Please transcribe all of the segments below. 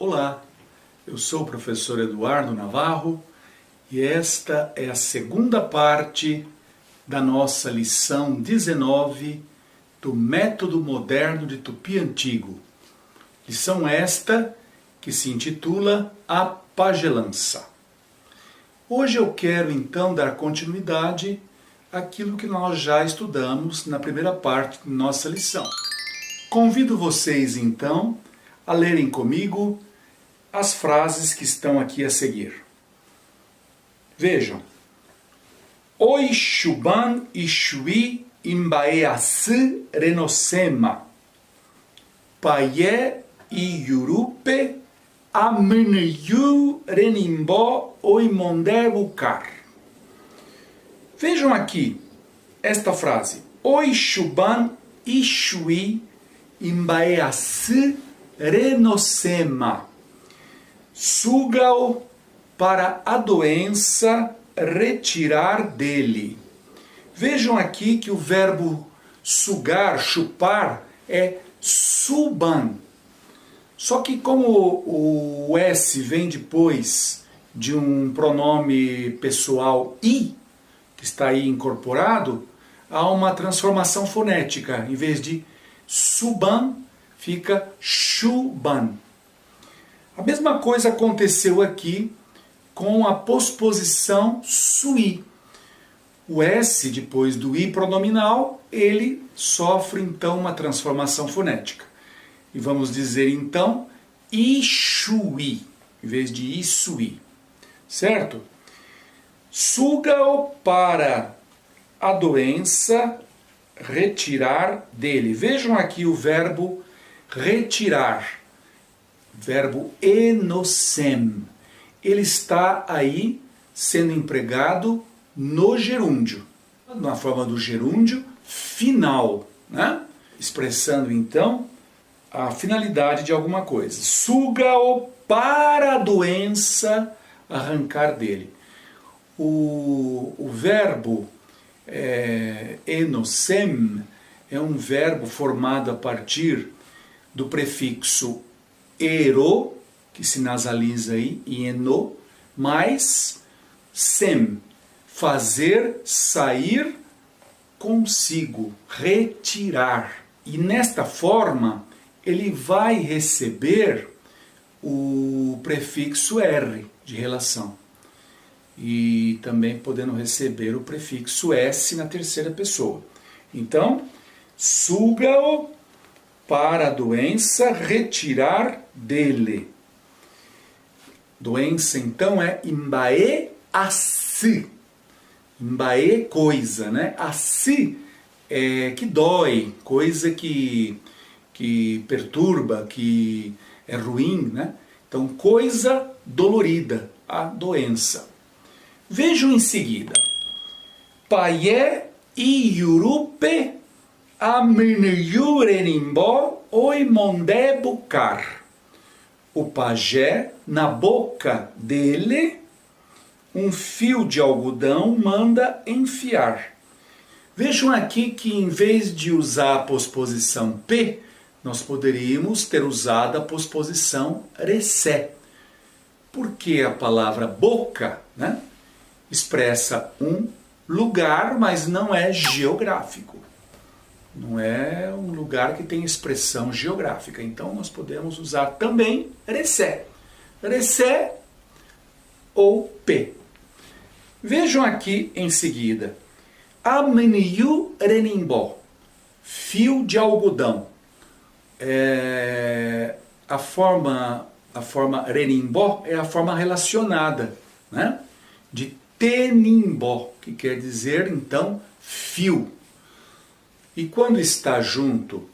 Olá, eu sou o professor Eduardo Navarro e esta é a segunda parte da nossa lição 19 do Método Moderno de Tupi Antigo. Lição esta que se intitula A Pagelança. Hoje eu quero então dar continuidade àquilo que nós já estudamos na primeira parte de nossa lição. Convido vocês então a lerem comigo as frases que estão aqui a seguir. Vejam. Oi Shuban Ishui Imbaeasi Renosema Paye Iyurupe Amenyu Renimbo Oimondebukar. Vejam aqui esta frase. Oi Shuban Ishui Imbaeasi Renosema. Suga-o para a doença retirar dele. Vejam aqui que o verbo sugar, chupar, é suban. Só que como o S vem depois de um pronome pessoal I, que está aí incorporado, há uma transformação fonética. Em vez de suban, fica chuban. A mesma coisa aconteceu aqui com a posposição sui. O S, depois do I pronominal, ele sofre então uma transformação fonética. E vamos dizer então Ishui, em vez de Isui. Certo? Suga-o para a doença retirar dele. Vejam aqui o verbo retirar. Verbo enosem. Ele está aí sendo empregado no gerúndio, na forma do gerúndio final, né? Expressando então a finalidade de alguma coisa. Suga-o para a doença arrancar dele. O verbo enosem é um verbo formado a partir do prefixo ero, que se nasaliza aí, em eno, mais sem, fazer sair consigo, retirar. E nesta forma, ele vai receber o prefixo R, de relação. E também podendo receber o prefixo S na terceira pessoa. Então, suga-o para a doença retirar dele. Doença, então, é imbae-asi. Imbae, coisa, né? Asi é que dói, coisa que perturba, que é ruim, né? Então, coisa dolorida, a doença. Vejam em seguida. Paye iyurupe Amenyurenimbo oimondebukar. O pajé, na boca dele, um fio de algodão manda enfiar. Vejam aqui que em vez de usar a posposição P, nós poderíamos ter usado a posposição recé. Porque a palavra boca, né, expressa um lugar, mas não é geográfico. Não é um lugar que tem expressão geográfica. Então, nós podemos usar também recé. Recé ou P. Vejam aqui em seguida. Amenyu renimbo. Fio de algodão. A forma renimbo é a forma relacionada, né, de tenimbo, que quer dizer, então, fio. E quando está junto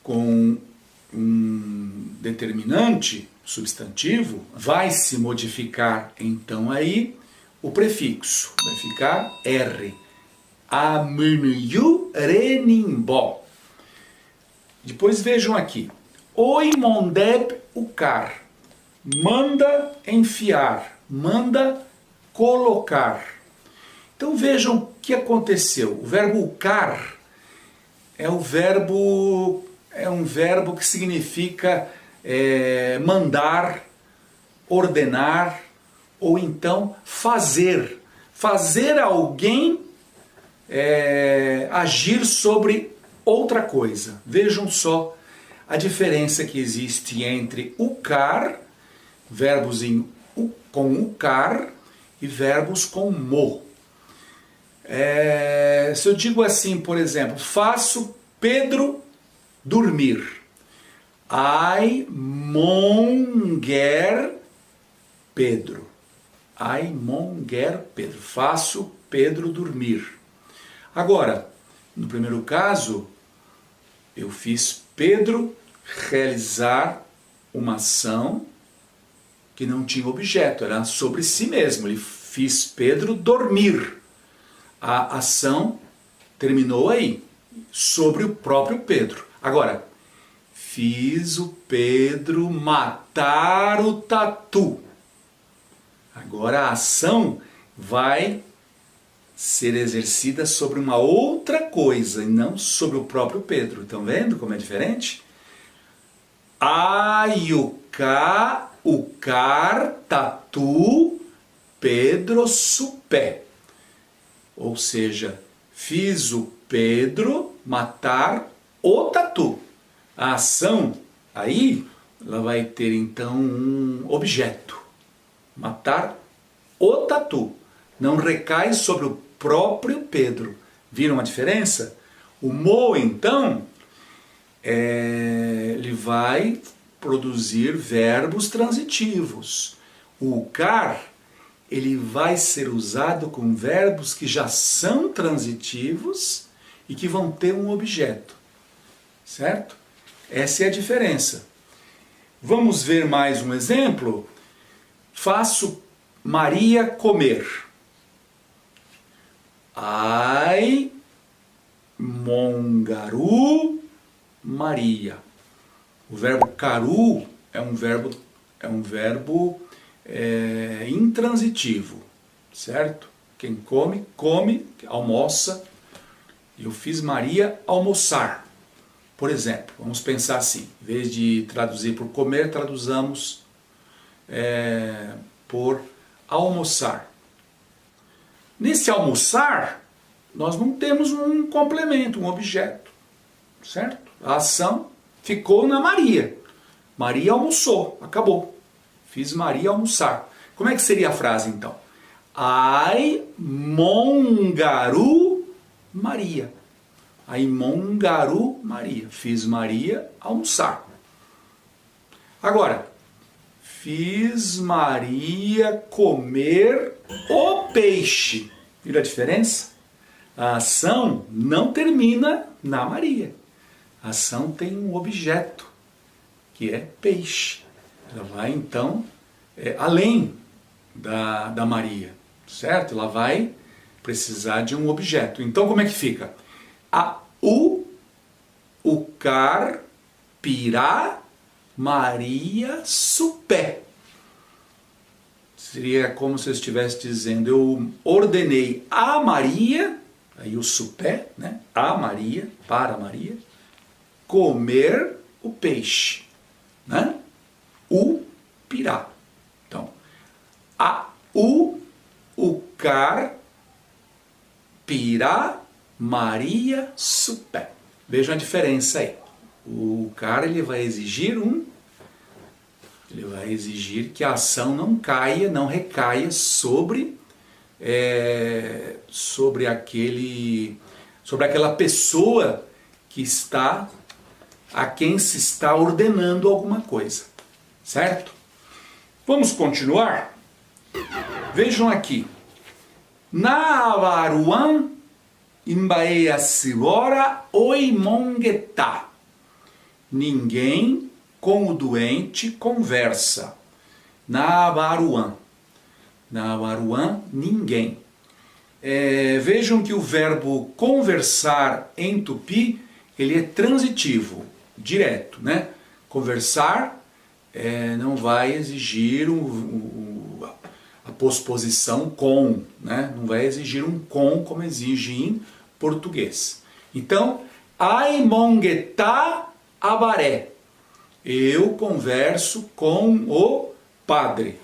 com um determinante, substantivo, vai se modificar então aí o prefixo. Vai ficar R. Amenyu renimbo. Depois vejam aqui. Oimondeb ukar. Manda enfiar. Manda colocar. Então vejam o que aconteceu. O verbo ukar é um verbo que significa mandar, ordenar, ou então fazer. Fazer alguém agir sobre outra coisa. Vejam só a diferença que existe entre ukar, verbos com ukar, e verbos com mo. Se eu digo assim, por exemplo, faço Pedro dormir. I monger Pedro. I monger Pedro. Faço Pedro dormir. Agora, no primeiro caso, eu fiz Pedro realizar uma ação que não tinha objeto, era sobre si mesmo. Ele fiz Pedro dormir. A ação terminou aí, sobre o próprio Pedro. Agora, fiz o Pedro matar o tatu. Agora a ação vai ser exercida sobre uma outra coisa e não sobre o próprio Pedro. Estão vendo como é diferente? Ayuka, ukar, tatu, Pedro supé. Ou seja, fiz o Pedro matar o tatu. A ação aí, ela vai ter então um objeto. Matar o tatu. Não recai sobre o próprio Pedro. Viram a diferença? O mo, então, ele vai produzir verbos transitivos. O ukar, ele vai ser usado com verbos que já são transitivos e que vão ter um objeto. Certo? Essa é a diferença. Vamos ver mais um exemplo? Faço Maria comer. Ai, mongaru, Maria. O verbo caru é um verbo intransitivo, certo? Quem come, come, almoça. Eu fiz Maria almoçar. Por exemplo, vamos pensar assim, em vez de traduzir por comer, traduzamos por almoçar. Nesse almoçar, nós não temos um complemento, um objeto, certo? A ação ficou na Maria. Maria almoçou, acabou. Fiz Maria almoçar. Como é que seria a frase então? Ai mongaru Maria. Ai mongaru Maria. Fiz Maria almoçar. Agora, fiz Maria comer o peixe. Viu a diferença? A ação não termina na Maria. A ação tem um objeto, que é peixe. Ela vai, então, além da Maria, certo? Ela vai precisar de um objeto. Então, como é que fica? Ukar, pirá, Maria, supé. Seria como se eu estivesse dizendo, eu ordenei a Maria, aí o supé, né? A Maria, para Maria, comer o peixe, né? O pirá. Então, ukar, pirá, Maria, supé. Vejam a diferença aí. O cara, ele vai exigir que a ação não caia, não recaia sobre aquela pessoa que está, a quem se está ordenando alguma coisa, certo? Vamos continuar? Vejam aqui. Navaruan imbaea silora oimongetá. Ninguém com o doente conversa. Navaruan. Navaruan, ninguém. Vejam que o verbo conversar em tupi, ele é transitivo, direto, né? Conversar não vai exigir a posposição com, né? Não vai exigir um com como exige em português. Então, aimongetá abaré. Eu converso com o padre.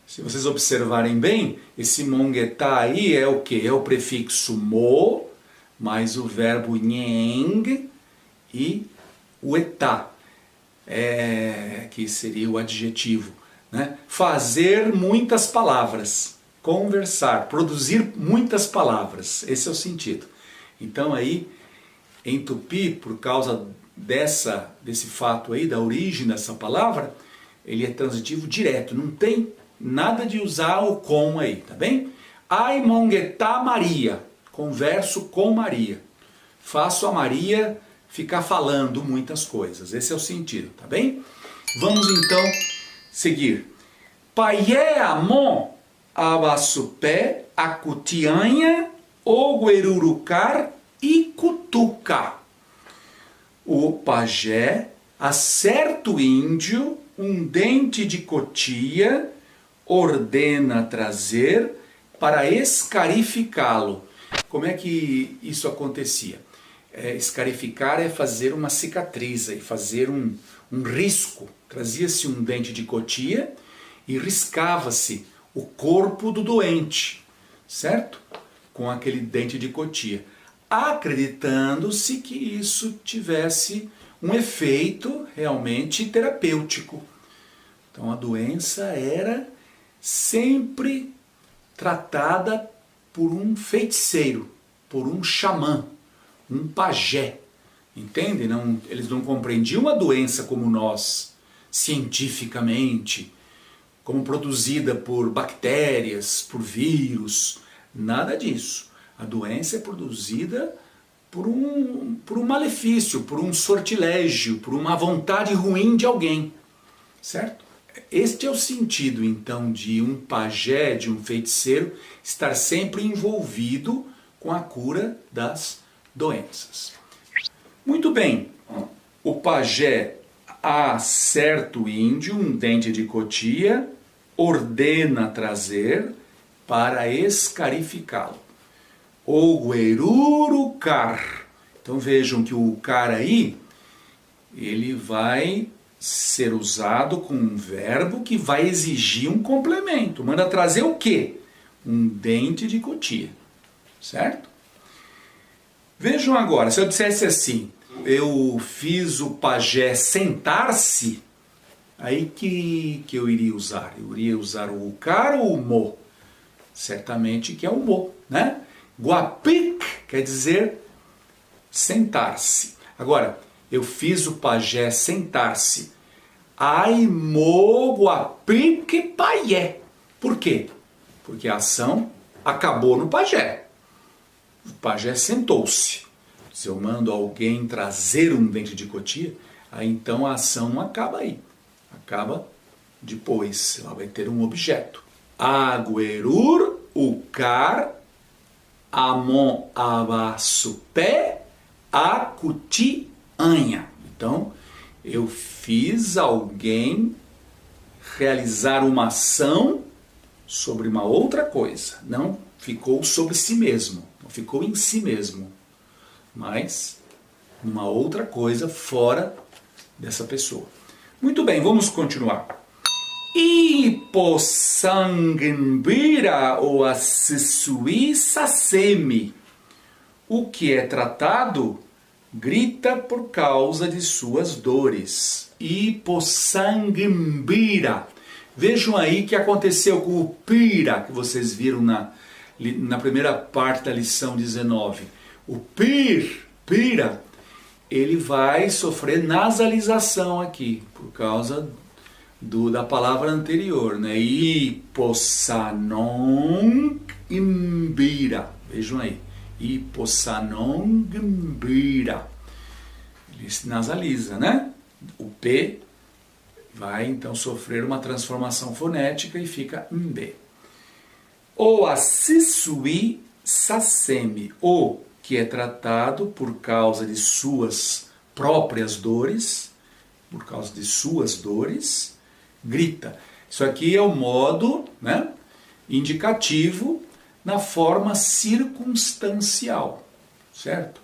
Se vocês observarem bem, esse mongetá aí é o que? É o prefixo mo, mais o verbo nheng e o etá, que seria o adjetivo. Né? Fazer muitas palavras, conversar, produzir muitas palavras. Esse é o sentido. Então aí, em tupi, por causa desse fato aí, da origem dessa palavra, ele é transitivo direto, não tem nada de usar o com aí, tá bem? Ai mongetá Maria, converso com Maria. Faço a Maria ficar falando muitas coisas, esse é o sentido, tá bem? Vamos então seguir. Paié amon abassupé, acutianha, oguerurucar e cutuca. O pajé acerta o índio um dente de cotia, ordena trazer para escarificá-lo. Como é que isso acontecia? Escarificar é fazer uma cicatriz, fazer um risco. Trazia-se um dente de cotia e riscava-se o corpo do doente, certo? Com aquele dente de cotia, acreditando-se que isso tivesse um efeito realmente terapêutico. Então a doença era sempre tratada por um feiticeiro, por um xamã, um pajé. Entende? Eles não compreendiam a doença como nós, cientificamente, como produzida por bactérias, por vírus, nada disso. A doença é produzida por um malefício, por um sortilégio, por uma vontade ruim de alguém, certo? Este é o sentido, então, de um pajé, de um feiticeiro, estar sempre envolvido com a cura das doenças. Muito bem, o pajé acerta o índio, um dente de cotia, ordena trazer para escarificá-lo. O guerurucar. Então vejam que o car aí, ele vai ser usado com um verbo que vai exigir um complemento. Manda trazer o quê? Um dente de cotia, certo? Vejam agora, se eu dissesse assim, eu fiz o pajé sentar-se, aí que eu iria usar? Eu iria usar o car ou o mo? Certamente que é o mo, né? Guapic quer dizer sentar-se. Agora, eu fiz o pajé sentar-se. Ai mo guapic paié. Por quê? Porque a ação acabou no pajé. O pajé sentou-se. Se eu mando alguém trazer um dente de cotia, aí então a ação não acaba aí. Acaba depois. Ela vai ter um objeto. Aguerur, ucar, amon abassupé, acuti anha. Então, eu fiz alguém realizar uma ação sobre uma outra coisa. Não ficou sobre si mesmo, não ficou em si mesmo, mas uma outra coisa fora dessa pessoa. Muito bem, vamos continuar. Ipossanguembira ou assessui saceme. O que é tratado grita por causa de suas dores. Ipossanguembira. Vejam aí o que aconteceu com o pira, que vocês viram na primeira parte da lição 19. O pira, ele vai sofrer nasalização aqui, por causa da palavra anterior, né? Ipossanonguembira. Vejam aí. Ipossanonguembira. Ele se nasaliza, né? O P vai então sofrer uma transformação fonética e fica mb. O assissui saceme. O que é tratado por causa de suas próprias dores, por causa de suas dores, grita. Isso aqui é o modo, né, indicativo na forma circunstancial, certo?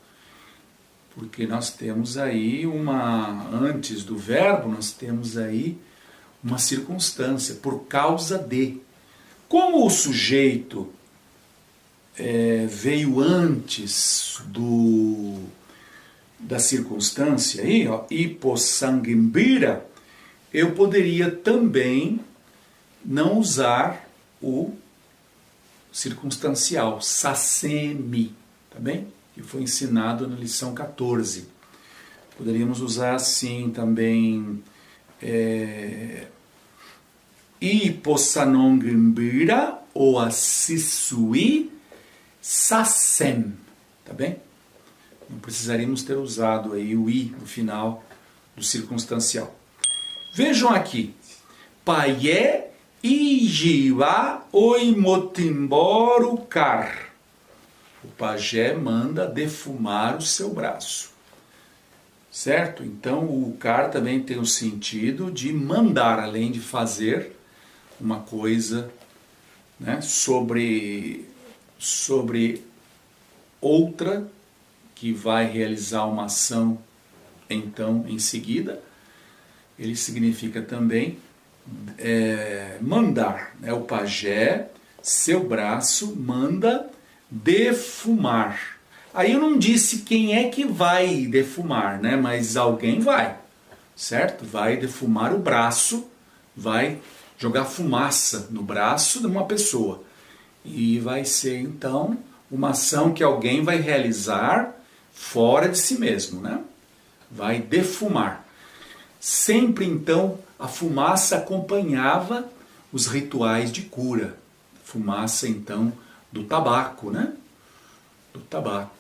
porque nós temos aí antes do verbo, nós temos aí uma circunstância, por causa de. Como o sujeito veio antes da circunstância aí, ó, hipossanguimbira, eu poderia também não usar o circunstancial, sacemi, tá bem? Que foi ensinado na lição 14. Poderíamos usar assim também hipossanongimbira ou assisui sasem, tá bem? Não precisaríamos ter usado aí o i no final do circunstancial. Vejam aqui, paié ijiwa oimotimboru kar. O pajé manda defumar o seu braço. Certo? Então o kar também tem o sentido de mandar, além de fazer uma coisa, né, sobre outra que vai realizar uma ação então em seguida. Ele significa também mandar, né? O pajé, seu braço, manda defumar. Aí eu não disse quem é que vai defumar, né? Mas alguém vai, certo? Vai defumar o braço, vai jogar fumaça no braço de uma pessoa. E vai ser então uma ação que alguém vai realizar fora de si mesmo, né? Vai defumar. Sempre então a fumaça acompanhava os rituais de cura. Fumaça então do tabaco, né? Do tabaco.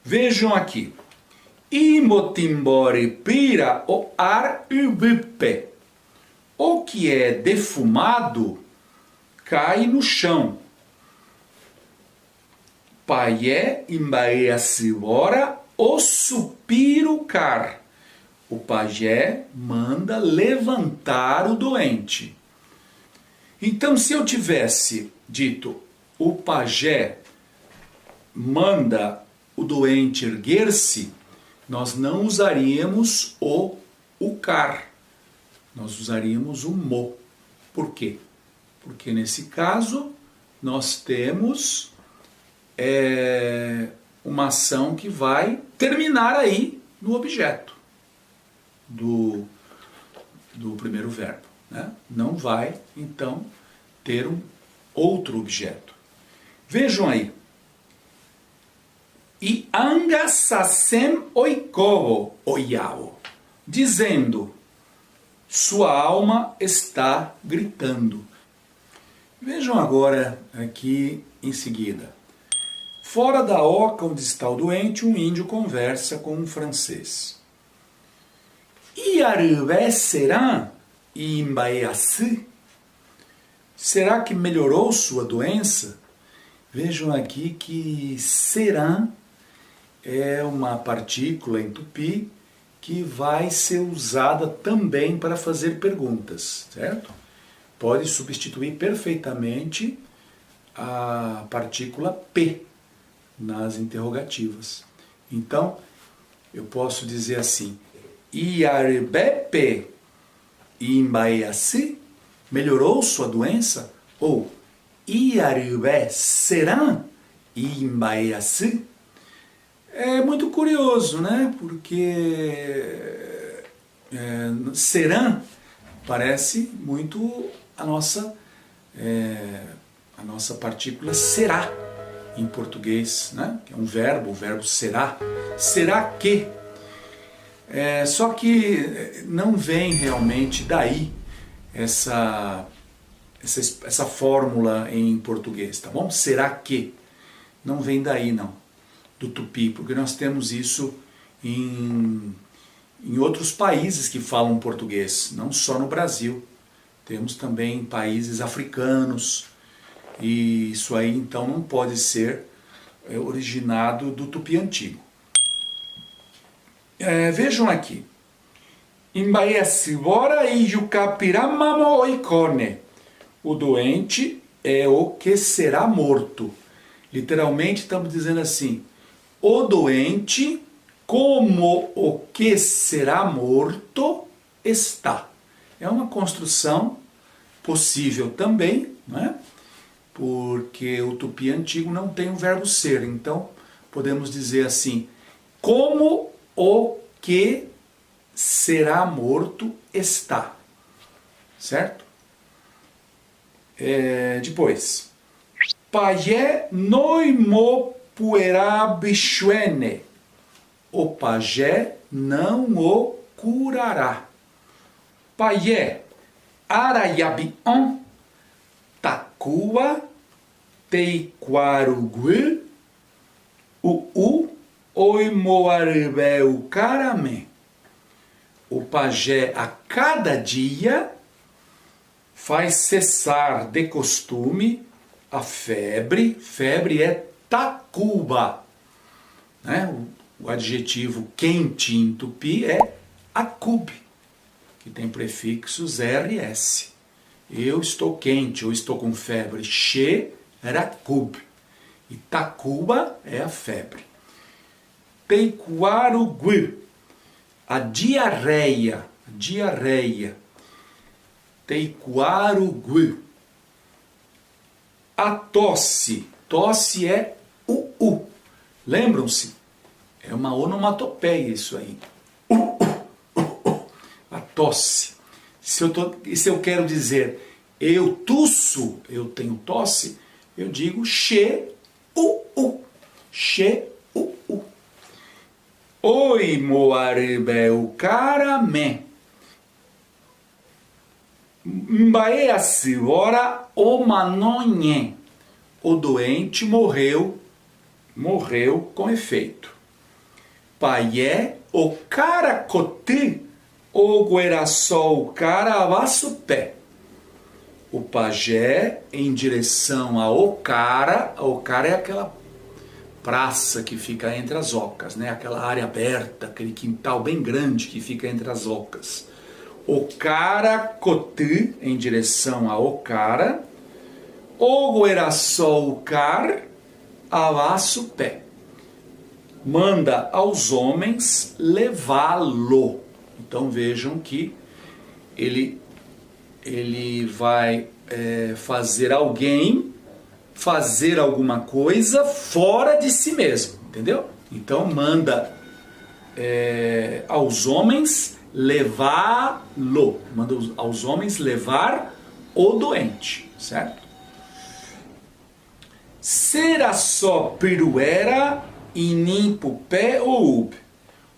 Vejam aqui. Imotimbori pira o ar ubipe. O que é defumado cai no chão. Paié imbaea sibora o supirucar. O pajé manda levantar o doente. Então, se eu tivesse dito o pajé manda o doente erguer-se, nós não usaríamos o car. Nós usaríamos o mo. Por quê? Porque nesse caso nós temos uma ação que vai terminar aí no objeto do primeiro verbo, né? Não vai, então, ter um outro objeto. Vejam aí. E anga sasem oikovo oyao, dizendo, sua alma está gritando. Vejam agora aqui em seguida. Fora da oca onde está o doente, um índio conversa com um francês. Iarubé será imbaeaci? Será que melhorou sua doença? Vejam aqui que será é uma partícula em tupi que vai ser usada também para fazer perguntas, certo? Pode substituir perfeitamente a partícula P nas interrogativas. Então, eu posso dizer assim, Iarbepe imbaeaci? Melhorou sua doença? Ou Iarubé será imbaeaci? É muito curioso, né? Porque será parece muito a nossa partícula será em português, né? Que é um verbo, o verbo será. Será que? Só que não vem realmente daí essa fórmula em português, tá bom? Será que? Não vem daí, não. Do tupi, porque nós temos isso em outros países que falam português, não só no Brasil. Temos também países africanos, e isso aí então não pode ser originado do tupi antigo. Vejam aqui. Imbaeasivora e yucapiramamo oikone. O doente é o que será morto. Literalmente estamos dizendo assim, o doente como o que será morto está. É uma construção possível também, né? Porque o tupi antigo não tem o verbo ser. Então, podemos dizer assim, como o que será morto está. Certo? Depois. Pajé noi mo puerá bichuene. O pajé não o curará. Pajé, arayabion, takua, teiquarugu, oimoaribeu carame. O pajé a cada dia faz cessar de costume a febre. Febre é tacuba, né? O adjetivo quente em tupi é acub, que tem prefixos R e S. Eu estou quente, ou estou com febre. She rakub. E tacuba é a febre. Teiquarugu, a diarreia. Teiquarugu. A tosse. Tosse é u. Lembram-se? É uma onomatopeia isso aí. A tosse. Se eu quero dizer eu tuço, eu tenho tosse, eu digo she u. She u. Oi moarebeu carame. Mbae a senhora o manonhe. O doente morreu com efeito. Paié o caracoti, o gueraçol caravaço pé. O pajé em direção a Ocara. A Ocara é aquela praça que fica entre as ocas, né? Aquela área aberta, aquele quintal bem grande que fica entre as ocas. O caracoti em direção a Ocara. O gueraçol car avaço pé. Manda aos homens levá-lo. Então vejam que ele vai fazer alguém fazer alguma coisa fora de si mesmo, entendeu? Então manda aos homens levá-lo. Manda aos homens levar o doente, certo? Será só piruera inimpo pé ou ub.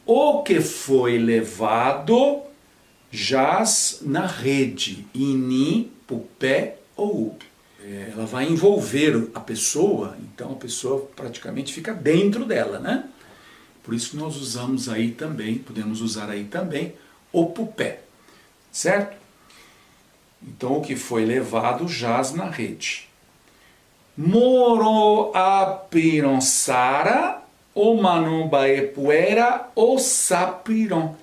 O que foi levado jaz na rede. Inimpo pé ou ub. Ela vai envolver a pessoa, então a pessoa praticamente fica dentro dela, né? Por isso que nós usamos aí também, podemos usar aí também o pupé, certo? Então o que foi levado jaz na rede. Moro a pironsara, o manumbaepuera, o sapiron.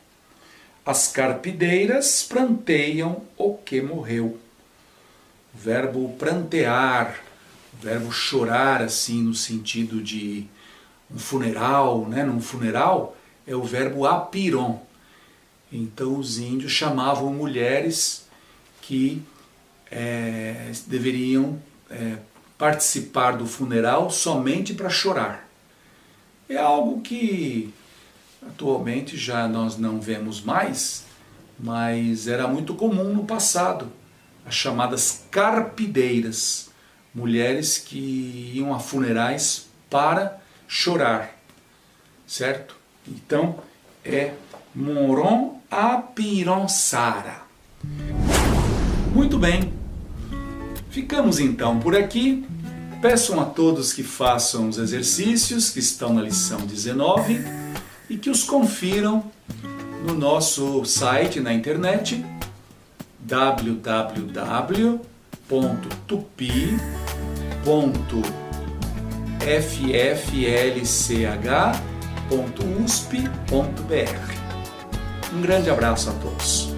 As carpideiras pranteiam o que morreu. O verbo prantear, o verbo chorar, assim, no sentido de um funeral, né? Num funeral, é o verbo apiron. Então os índios chamavam mulheres que deveriam participar do funeral somente para chorar. É algo que atualmente já nós não vemos mais, mas era muito comum no passado. As chamadas carpideiras, mulheres que iam a funerais para chorar, certo? Então é moron apironsara. Muito bem, ficamos então por aqui. Peçam a todos que façam os exercícios que estão na lição 19 e que os confiram no nosso site na internet www.tupi.fflch.usp.br. Um grande abraço a todos.